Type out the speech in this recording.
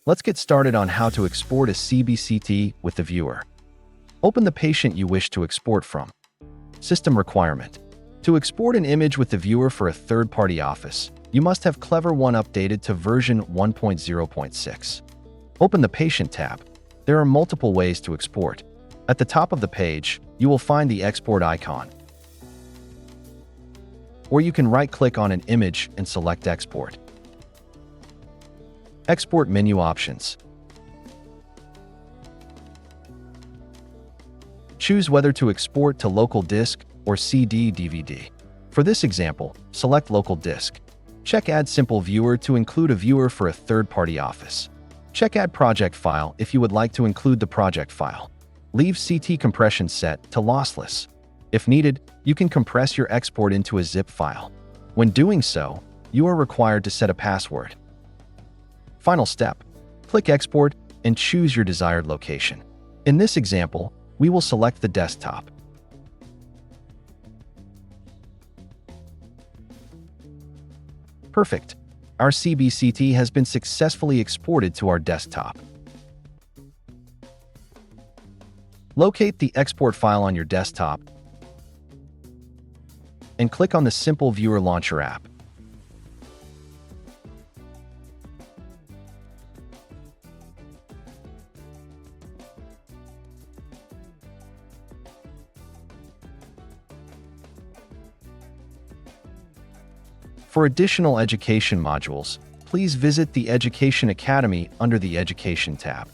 Let's get started on how to export a CBCT with the viewer. Open the patient you wish to export from. System requirement. To export an image with the viewer for a third-party office, you must have Clever One updated to version 1.0.6. Open the Patient tab. There are multiple ways to export. At the top of the page, you will find the export icon. Or you can right-click on an image and select Export. Export menu options. Choose whether to export to local disk or CD/DVD. For this example, select local disk. Check Add Simple Viewer to include a viewer for a third-party office. Check Add Project File if you would like to include the project file. Leave CT compression set to lossless. If needed, you can compress your export into a zip file. When doing so, you are required to set a password. Final step. Click Export and choose your desired location. In this example, we will select the desktop. Perfect. Our CBCT has been successfully exported to our desktop. Locate the export file on your desktop and click on the Simple Viewer Launcher app. For additional education modules, please visit the Education Academy under the Education tab.